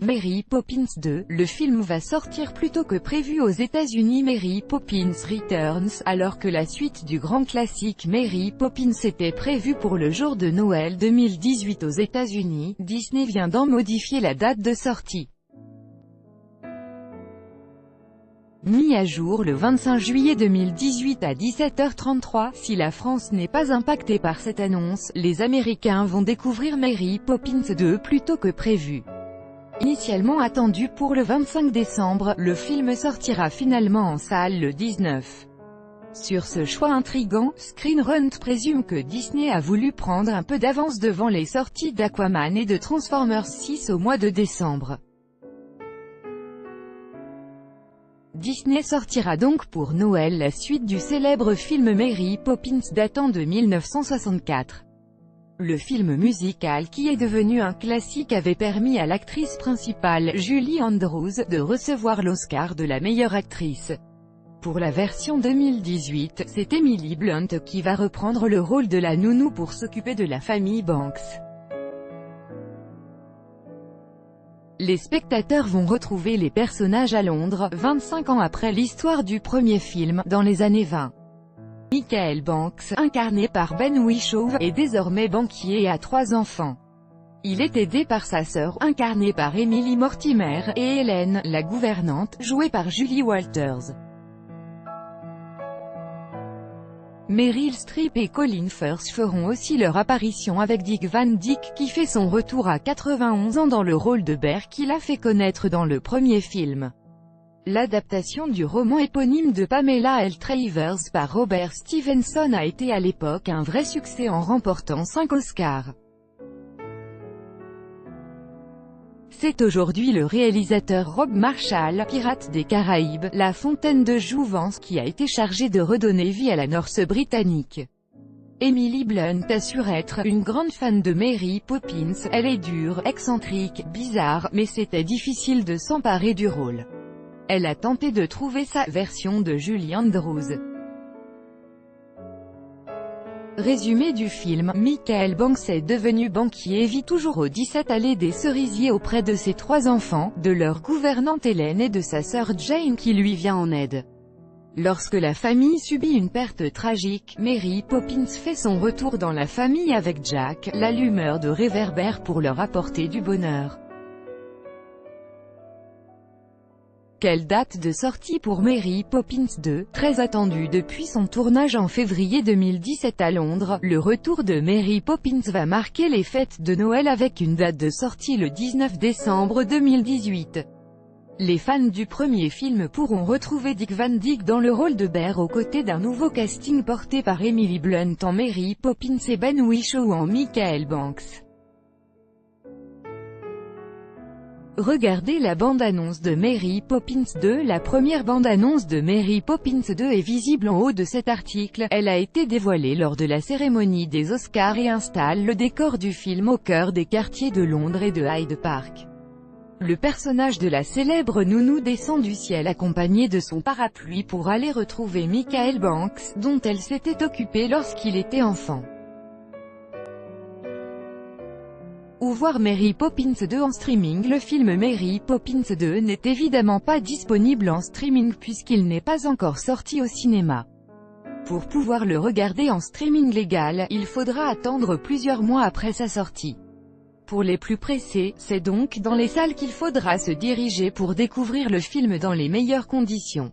Mary Poppins 2, le film va sortir plus tôt que prévu aux États-Unis. Mary Poppins Returns, alors que la suite du grand classique Mary Poppins était prévue pour le jour de Noël 2018 aux États-Unis, Disney vient d'en modifier la date de sortie. Mis à jour le 25 juillet 2018 à 17h33, si la France n'est pas impactée par cette annonce, les Américains vont découvrir Mary Poppins 2 plus tôt que prévu. Initialement attendu pour le 25 décembre, le film sortira finalement en salle le 19. Sur ce choix intrigant, Screen Rant présume que Disney a voulu prendre un peu d'avance devant les sorties d'Aquaman et de Transformers 6 au mois de décembre. Disney sortira donc pour Noël la suite du célèbre film Mary Poppins datant de 1964. Le film musical qui est devenu un classique avait permis à l'actrice principale, Julie Andrews, de recevoir l'Oscar de la meilleure actrice. Pour la version 2018, c'est Emily Blunt qui va reprendre le rôle de la nounou pour s'occuper de la famille Banks. Les spectateurs vont retrouver les personnages à Londres, 25 ans après l'histoire du premier film, dans les années 20. Michael Banks, incarné par Ben Whishaw, est désormais banquier et a 3 enfants. Il est aidé par sa sœur, incarnée par Emily Mortimer, et Hélène, la gouvernante, jouée par Julie Walters. Meryl Streep et Colin Firth feront aussi leur apparition avec Dick Van Dyke qui fait son retour à 91 ans dans le rôle de Bear qu'il a fait connaître dans le premier film. L'adaptation du roman éponyme de Pamela L. Travers par Robert Stevenson a été à l'époque un vrai succès en remportant 5 Oscars. C'est aujourd'hui le réalisateur Rob Marshall, Pirates des Caraïbes, La Fontaine de Jouvence qui a été chargé de redonner vie à la Norse britannique. Emily Blunt assure être une grande fan de Mary Poppins, elle est dure, excentrique, bizarre, mais c'était difficile de s'emparer du rôle. Elle a tenté de trouver sa version de Julie Andrews. Résumé du film, Michael Banks est devenu banquier et vit toujours au 17 allée des Cerisiers auprès de ses 3 enfants, de leur gouvernante Hélène et de sa sœur Jane qui lui vient en aide. Lorsque la famille subit une perte tragique, Mary Poppins fait son retour dans la famille avec Jack, l'allumeur de réverbères pour leur apporter du bonheur. Quelle date de sortie pour Mary Poppins 2, très attendue depuis son tournage en février 2017 à Londres, le retour de Mary Poppins va marquer les fêtes de Noël avec une date de sortie le 19 décembre 2018. Les fans du premier film pourront retrouver Dick Van Dyke dans le rôle de Bear aux côtés d'un nouveau casting porté par Emily Blunt en Mary Poppins et Ben Whishaw en Michael Banks. Regardez la bande-annonce de Mary Poppins 2. La première bande-annonce de Mary Poppins 2 est visible en haut de cet article. Elle a été dévoilée lors de la cérémonie des Oscars et installe le décor du film au cœur des quartiers de Londres et de Hyde Park. Le personnage de la célèbre nounou descend du ciel accompagné de son parapluie pour aller retrouver Michael Banks, dont elle s'était occupée lorsqu'il était enfant. Ou voir Mary Poppins 2 en streaming. Le film Mary Poppins 2 n'est évidemment pas disponible en streaming puisqu'il n'est pas encore sorti au cinéma. Pour pouvoir le regarder en streaming légal, il faudra attendre plusieurs mois après sa sortie. Pour les plus pressés, c'est donc dans les salles qu'il faudra se diriger pour découvrir le film dans les meilleures conditions.